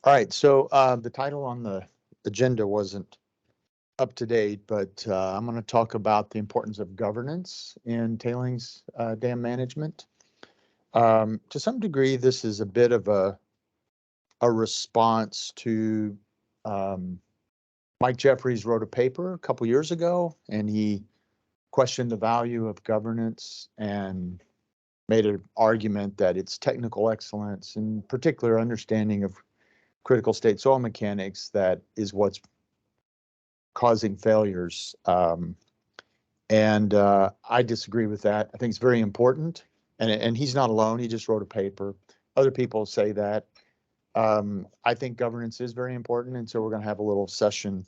All right, so the title on the agenda wasn't up to date, but I'm going to talk about the importance of governance in tailings dam management. To some degree, this is a bit of a response to Mike Jeffries wrote a paper a couple years ago, and he questioned the value of governance and made an argument that it's technical excellence, in particular understanding of critical state soil mechanics, that is what's causing failures. And I disagree with that. I think it's very important. And he's not alone. He just wrote a paper. Other people say that. I think governance is very important. And so we're going to have a little session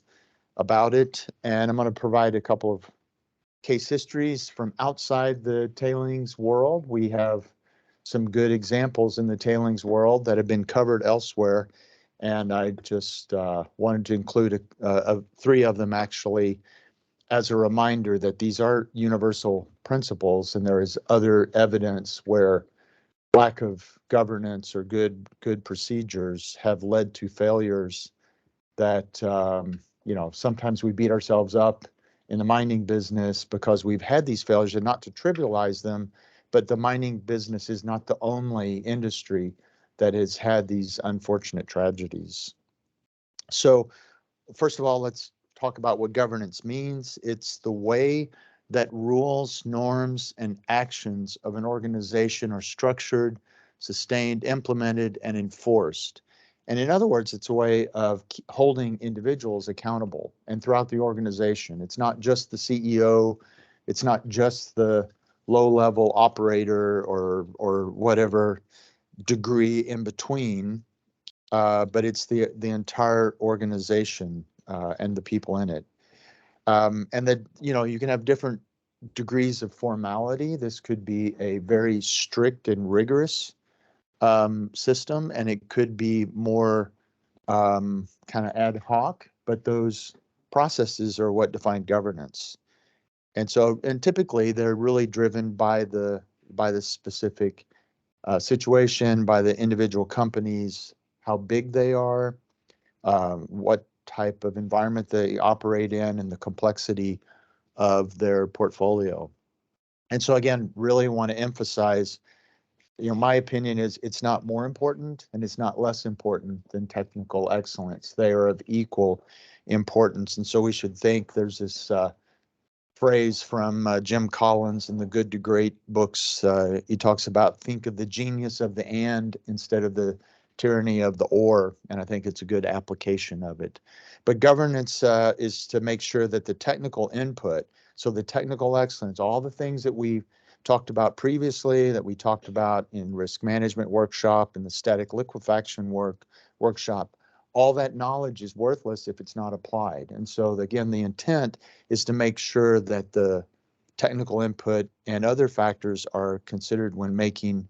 about it. And I'm going to provide a couple of case histories from outside the tailings world. We have some good examples in the tailings world that have been covered elsewhere. And I just wanted to include three of them actually as a reminder that these are universal principles, and there is other evidence where lack of governance or good procedures have led to failures that sometimes we beat ourselves up in the mining business because we've had these failures, and not to trivialize them, but the mining business is not the only industry that has had these unfortunate tragedies. So first of all, let's talk about what governance means. It's the way that rules, norms, and actions of an organization are structured, sustained, implemented, and enforced. And in other words, it's a way of holding individuals accountable and throughout the organization. It's not just the CEO, it's not just the low-level operator or whatever degree in between, but it's the entire organization and the people in it. And that, you can have different degrees of formality. This could be a very strict and rigorous system, and it could be more kind of ad hoc, but those processes are what define governance. And typically they're really driven by the specific situation, by the individual companies, how big they are, what type of environment they operate in, and the complexity of their portfolio. And so again, really want to emphasize, my opinion is it's not more important and it's not less important than technical excellence. They are of equal importance. And so we should think, there's this phrase from Jim Collins in the Good to Great books. He talks about, think of the genius of the and instead of the tyranny of the or, and I think it's a good application of it. But governance is to make sure that the technical input, so the technical excellence, all the things that we've talked about previously, that we talked about in risk management workshop and the static liquefaction workshop, all that knowledge is worthless if it's not applied. And so again, the intent is to make sure that the technical input and other factors are considered when making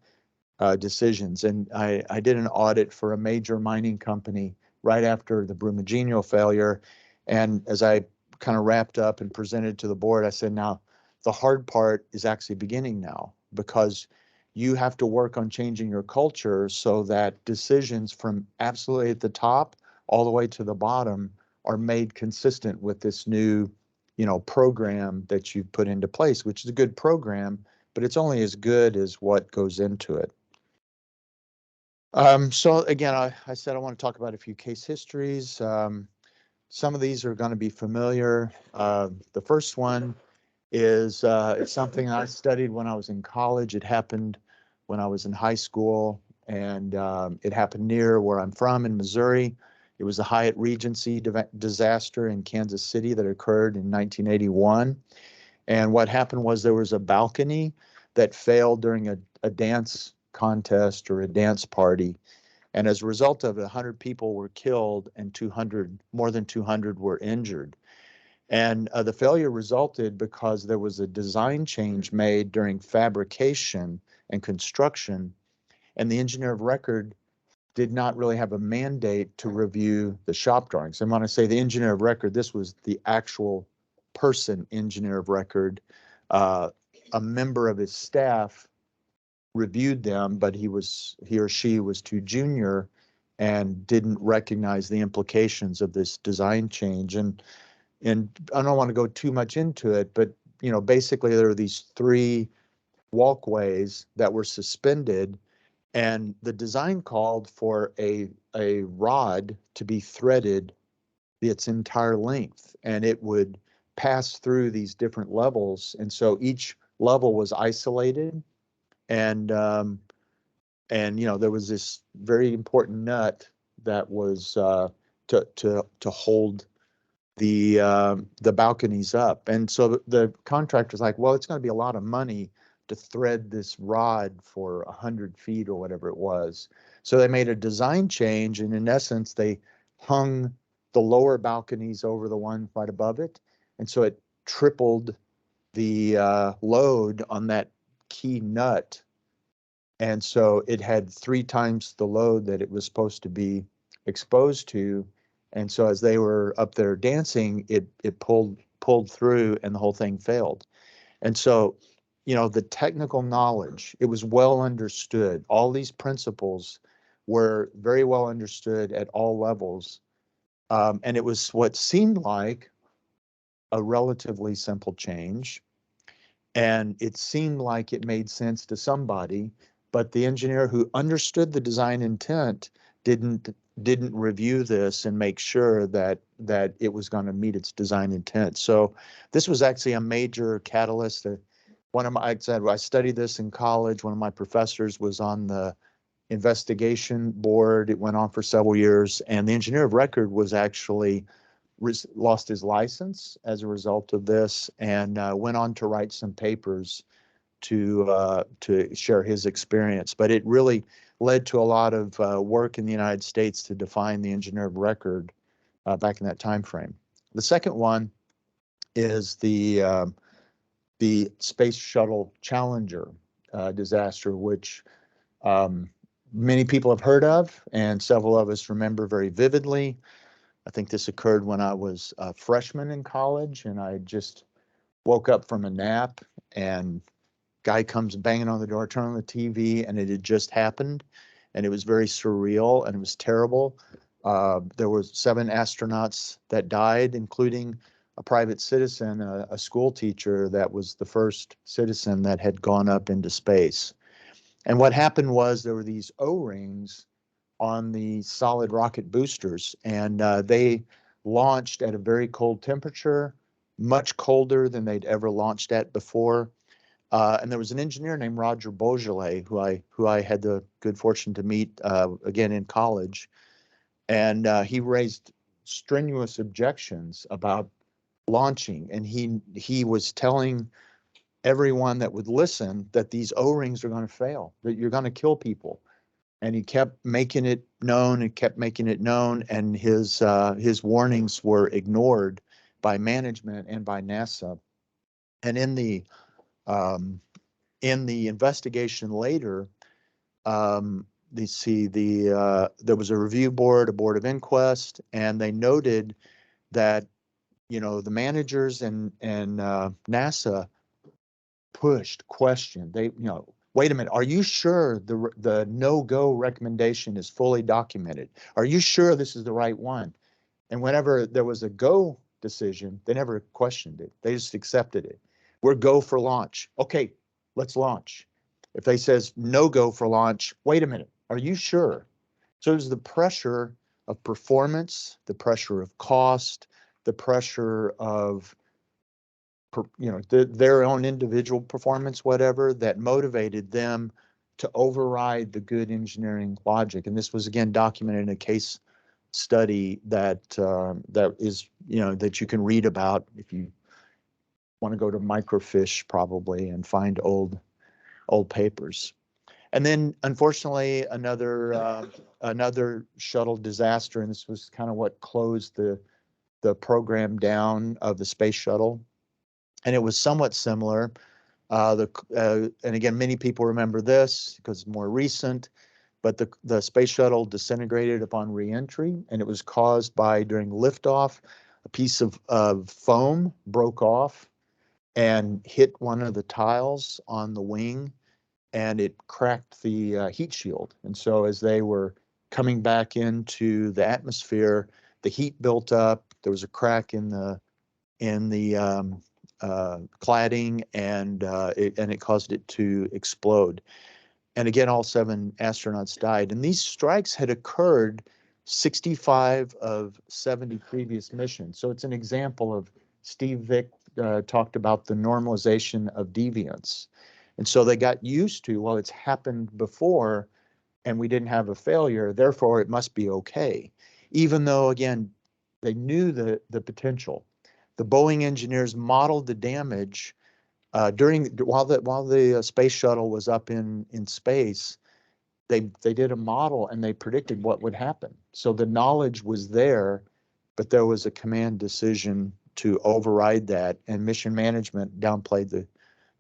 decisions. And I did an audit for a major mining company right after the Brumagino failure. And as I kind of wrapped up and presented to the board, I said, now the hard part is actually beginning now, because you have to work on changing your culture so that decisions from absolutely at the top all the way to the bottom are made consistent with this new, program that you've put into place, which is a good program, but it's only as good as what goes into it. So again, I said I want to talk about a few case histories. Some of these are going to be familiar. The first one is it's something I studied when I was in college. It happened when I was in high school, and it happened near where I'm from in Missouri. It was the Hyatt Regency disaster in Kansas City that occurred in 1981. And what happened was there was a balcony that failed during a dance contest or a dance party. And as a result of it, 100 people were killed and more than 200 were injured. And the failure resulted because there was a design change made during fabrication and construction, and the engineer of record did not really have a mandate to review the shop drawings. And when I say the engineer of record, this was the actual person engineer of record. A member of his staff reviewed them, but he or she was too junior and didn't recognize the implications of this design change. And I don't want to go too much into it, but basically there are these three walkways that were suspended, and the design called for a rod to be threaded its entire length, and it would pass through these different levels. And so each level was isolated, and there was this very important nut that was to hold the balconies up. And so the contractor's like, well, it's going to be a lot of money to thread this rod for 100 feet or whatever it was. So they made a design change, and in essence, they hung the lower balconies over the one right above it. And so it tripled the load on that key nut. And so it had 3 times the load that it was supposed to be exposed to. And so as they were up there dancing, it pulled through, and the whole thing failed. And so, the technical knowledge, it was well understood. All these principles were very well understood at all levels. And it was what seemed like a relatively simple change. And it seemed like it made sense to somebody, but the engineer who understood the design intent didn't review this and make sure that it was going to meet its design intent. So this was actually a major catalyst. I studied this in college. One of my professors was on the investigation board. It went on for several years, and the engineer of record was actually lost his license as a result of this, and went on to write some papers to share his experience. But it really led to a lot of work in the United States to define the engineer of record back in that time frame. The second one is the Space Shuttle Challenger disaster, which many people have heard of, and several of us remember very vividly. I think this occurred when I was a freshman in college, and I just woke up from a nap, and guy comes banging on the door, turn on the TV, and it had just happened, and it was very surreal, and it was terrible. There were 7 astronauts that died, including a private citizen, a school teacher that was the first citizen that had gone up into space. And what happened was there were these O-rings on the solid rocket boosters, and they launched at a very cold temperature, much colder than they'd ever launched at before. And there was an engineer named Roger Beaujolais, who I had the good fortune to meet again in college, and he raised strenuous objections about launching, and he was telling everyone that would listen that these O-rings are going to fail, that you're going to kill people. And he kept making it known and kept making it known, and his warnings were ignored by management and by NASA. And in the investigation later, there was a review board, a board of inquest, and they noted that the managers and NASA questioned. They wait a minute, are you sure the no-go recommendation is fully documented? Are you sure this is the right one? And whenever there was a go decision, they never questioned it. They just accepted it. We're go for launch. Okay, let's launch. If they says no go for launch, wait a minute, are you sure? So there's the pressure of performance, the pressure of cost, the pressure of their own individual performance, whatever, that motivated them to override the good engineering logic. And this was again documented in a case study that is that you can read about if you want to go to microfiche probably and find old papers. And then unfortunately another shuttle disaster, and this was kind of what closed the program down of the space shuttle. And it was somewhat similar. And again, many people remember this because it's more recent, but the space shuttle disintegrated upon reentry, and it was caused by, during liftoff, a piece of foam broke off and hit one of the tiles on the wing, and it cracked the heat shield. And so as they were coming back into the atmosphere, the heat built up. There was a crack in the cladding, and it caused it to explode. And again, all 7 astronauts died. And these strikes had occurred 65 of 70 previous missions. So it's an example of Steve Vick talked about the normalization of deviance. And so they got used to, well, it's happened before and we didn't have a failure, therefore it must be okay. Even though, again, they knew the potential. The Boeing engineers modeled the damage while the space shuttle was up in space. They did a model and they predicted what would happen. So the knowledge was there, but there was a command decision to override that, and mission management downplayed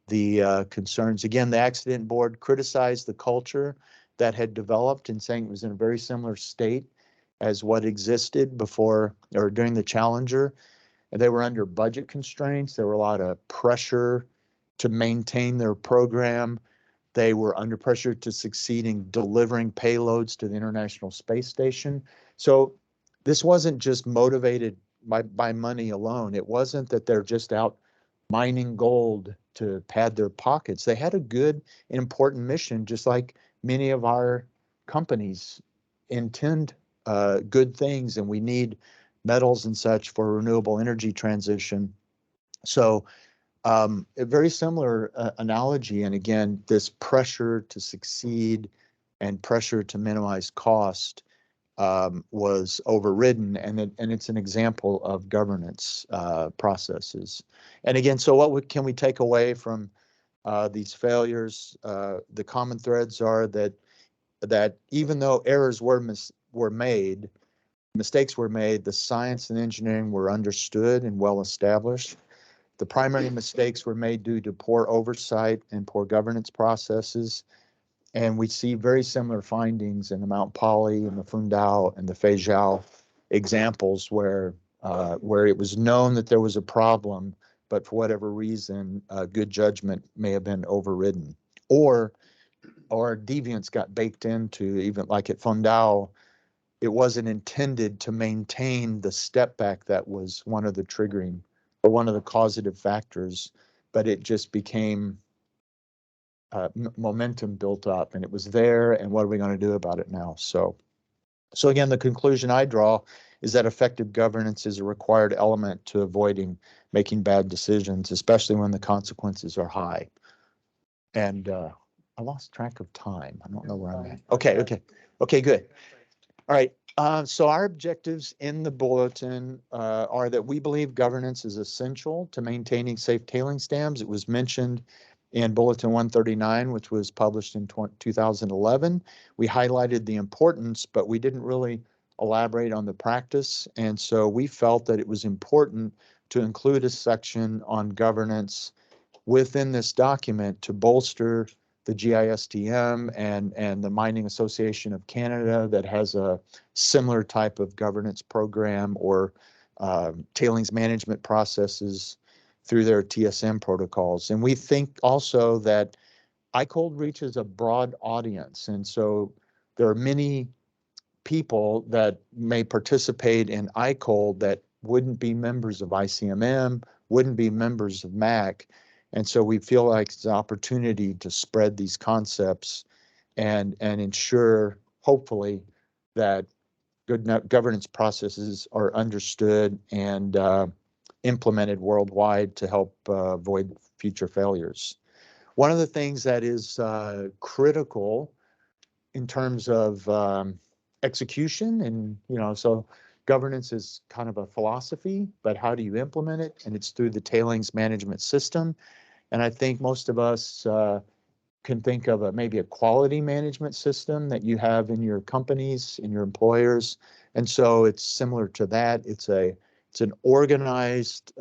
the concerns. Again, the accident board criticized the culture that had developed and saying it was in a very similar state as what existed before or during the Challenger. And they were under budget constraints. There were a lot of pressure to maintain their program. They were under pressure to succeed in delivering payloads to the International Space Station. So this wasn't just motivated by money alone. It wasn't that they're just out mining gold to pad their pockets. They had a good and important mission, just like many of our companies intend good things, and we need metals and such for renewable energy transition. So a very similar analogy, and again, this pressure to succeed and pressure to minimize cost was overridden, and it's an example of governance processes. And again, so can we take away from these failures? The common threads are that even though errors were made, mistakes were made, the science and engineering were understood and well established. The primary mistakes were made due to poor oversight and poor governance processes. And we see very similar findings in the Mount Poly and the Fundao and the Feijiao examples where it was known that there was a problem, but for whatever reason, good judgment may have been overridden. Or deviance got baked into, even like at Fundao, it wasn't intended to maintain the step back that was one of the triggering or one of the causative factors, but it just became momentum built up, and it was there, and what are we going to do about it now? So again, the conclusion I draw is that effective governance is a required element to avoiding making bad decisions, especially when the consequences are high. And I lost track of time. I don't know where I'm at. Okay, good. All right. So our objectives in the bulletin are that we believe governance is essential to maintaining safe tailings dams. It was mentioned in Bulletin 139, which was published in 2011. We highlighted the importance, but we didn't really elaborate on the practice. And so we felt that it was important to include a section on governance within this document to bolster the GISDM and the Mining Association of Canada that has a similar type of governance program or tailings management processes through their TSM protocols. And we think also that ICOLD reaches a broad audience. And so there are many people that may participate in ICOLD that wouldn't be members of ICMM, wouldn't be members of MAC. And so we feel like it's an opportunity to spread these concepts and ensure, hopefully, that good governance processes are understood and implemented worldwide to help avoid future failures. One of the things that is critical in terms of execution, and so governance is kind of a philosophy, but how do you implement it? And it's through the tailings management system. And I think most of us can think of maybe a quality management system that you have in your companies, in your employers. And so it's similar to that. It's an organized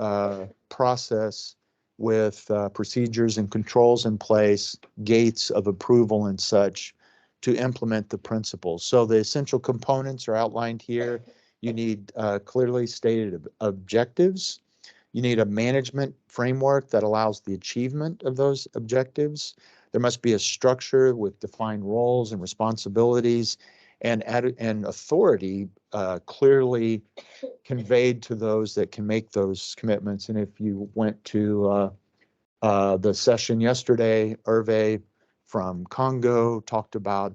process with procedures and controls in place, gates of approval and such to implement the principles. So the essential components are outlined here. You need clearly stated objectives. You need a management framework that allows the achievement of those objectives. There must be a structure with defined roles and responsibilities. and authority clearly conveyed to those that can make those commitments. And if you went to the session yesterday, Hervé from Congo talked about,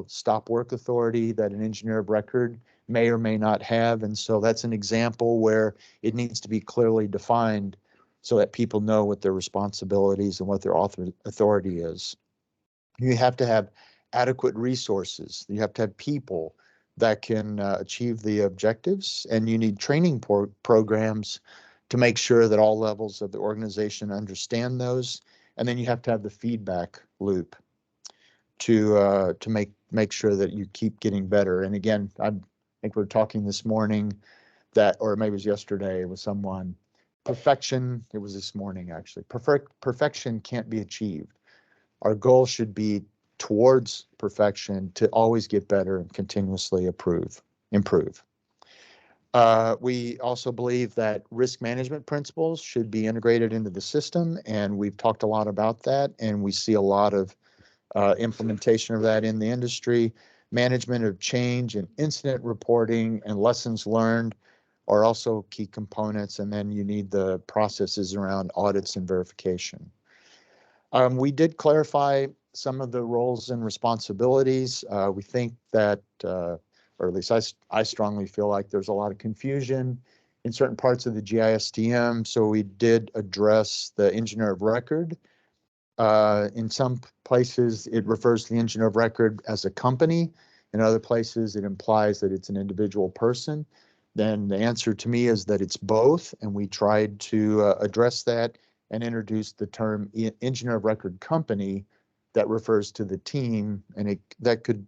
stop work authority that an engineer of record may or may not have. And so that's an example where it needs to be clearly defined so that people know what their responsibilities and what their authority is. You have to have adequate resources. You have to have people that can achieve the objectives, and you need training programs to make sure that all levels of the organization understand those. And then you have to have the feedback loop to make sure that you keep getting better. And again, I think we were talking this morning that, or maybe it was yesterday with someone, perfection, it was this morning actually, perfection can't be achieved. Our goal should be towards perfection to always get better and continuously improve. We also believe that risk management principles should be integrated into the system, and we've talked a lot about that, and we see a lot of implementation of that in the industry. Management of change and incident reporting and lessons learned are also key components, and then you need the processes around audits and verification. We did clarify some of the roles and responsibilities. We think that, or at least I strongly feel like there's a lot of confusion in certain parts of the GISDM, so we did address the engineer of record. In some places, it refers to the engineer of record as a company. In other places, it implies that it's an individual person. Then the answer to me is that it's both, and we tried to address that and introduce the term engineer of record company that refers to the team, and that could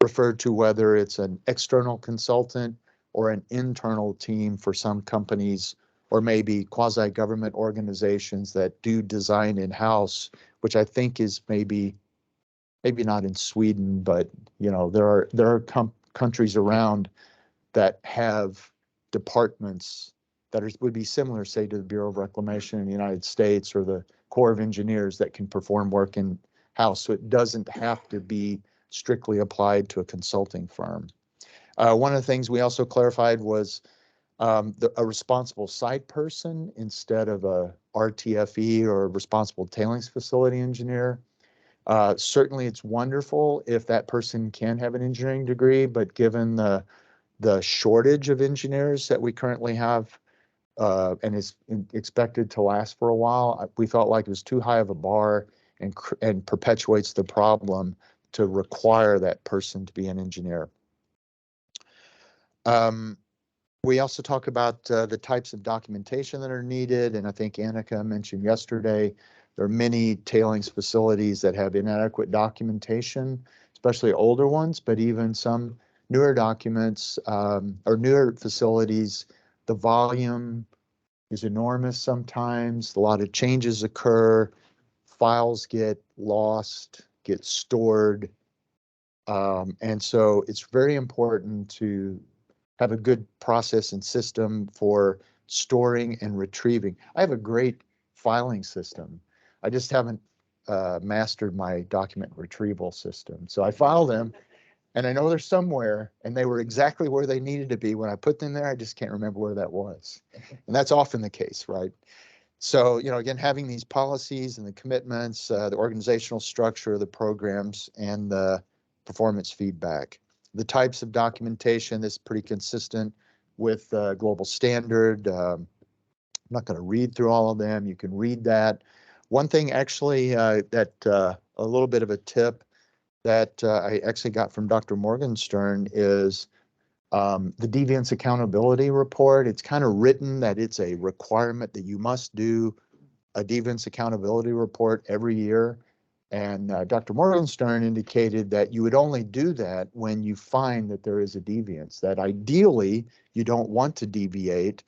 refer to whether it's an external consultant or an internal team for some companies, or maybe quasi-government organizations that do design in-house, which I think is maybe not in Sweden, but there are countries around that have departments that would be similar, say, to the Bureau of Reclamation in the United States or the Corps of Engineers that can perform work in-house. So it doesn't have to be strictly applied to a consulting firm. One of the things we also clarified was a responsible site person instead of a RTFE or a responsible tailings facility engineer. Certainly it's wonderful if that person can have an engineering degree, but given the shortage of engineers that we currently have, and is expected to last for a while, we felt like it was too high of a bar and perpetuates the problem to require that person to be an engineer. We also talk about the types of documentation that are needed, and I think Annika mentioned yesterday, there are many tailings facilities that have inadequate documentation, especially older ones, but even some newer documents or newer facilities, the volume is enormous sometimes. A lot of changes occur. Files get lost, get stored. And so it's very important to have a good process and system for storing and retrieving. I have a great filing system. I just haven't mastered my document retrieval system. So I file them, and I know they're somewhere, and they were exactly where they needed to be when I put them there. I just can't remember where that was. And that's often the case, right? So, again, having these policies and the commitments, the organizational structure, the programs, and the performance feedback. The types of documentation is pretty consistent with global standard. I'm not going to read through all of them. You can read that. One thing actually that a little bit of a tip that I actually got from Dr. Morgenstern is the deviance accountability report. It's kind of written that it's a requirement that you must do a deviance accountability report every year. And Dr. Morgenstern indicated that you would only do that when you find that there is a deviance, that ideally you don't want to deviate,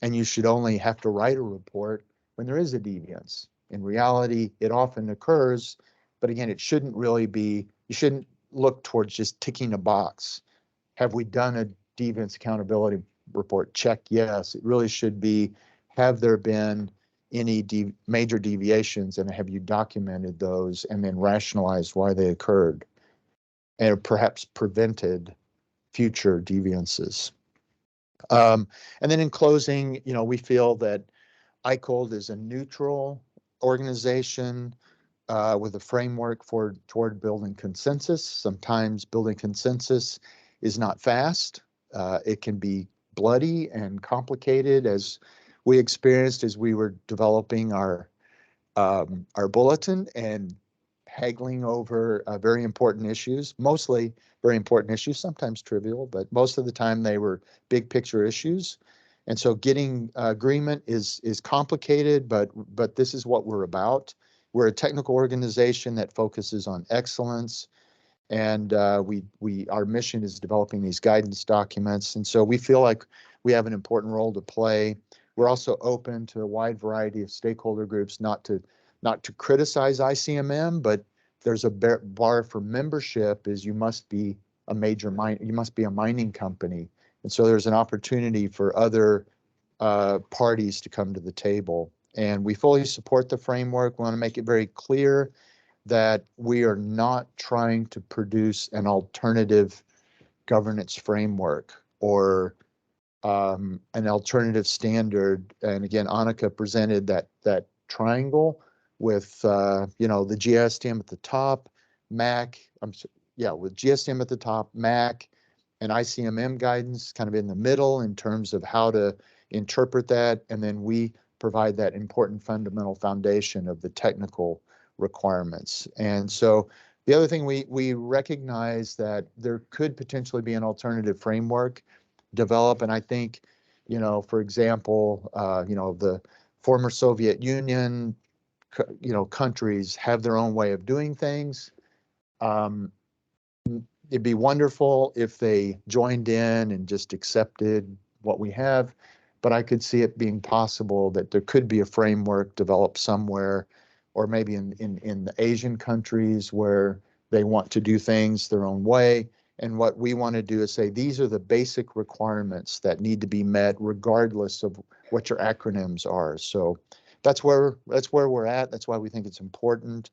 and you should only have to write a report when there is a deviance. In reality, it often occurs, but again, it shouldn't really be, you shouldn't look towards just ticking a box. Have we done a deviance accountability report? Check yes. It really should be, have there been any major deviations, and have you documented those and then rationalized why they occurred? and perhaps prevented future deviances. And then in closing, we feel that ICOLD is a neutral organization with a framework toward building consensus. Sometimes building consensus is not fast. It can be bloody and complicated, as we experienced as we were developing our bulletin and haggling over very important issues, mostly very important issues, sometimes trivial, but most of the time they were big picture issues. And so getting agreement is complicated, but this is what we're about. We're a technical organization that focuses on excellence, and our mission is developing these guidance documents. And so we feel like we have an important role to play. We're also open to a wide variety of stakeholder groups, not to criticize ICMM, but there's a bar for membership is you must be a mining company. And so there's an opportunity for other parties to come to the table. And we fully support the framework. We want to make it very clear that we are not trying to produce an alternative governance framework or an alternative standard. And again, Annika presented that triangle with the GSDM at the top, with GSDM at the top, MAC, and ICMM guidance kind of in the middle in terms of how to interpret that, and then we provide that important fundamental foundation of the technical requirements. And so the other thing we recognize that there could potentially be an alternative framework develop, and I think, for example, the former Soviet Union, countries have their own way of doing things. It'd be wonderful if they joined in and just accepted what we have, but I could see it being possible that there could be a framework developed somewhere, or maybe in the Asian countries where they want to do things their own way. And what we want to do is say, these are the basic requirements that need to be met regardless of what your acronyms are. So that's where we're at. That's why we think it's important.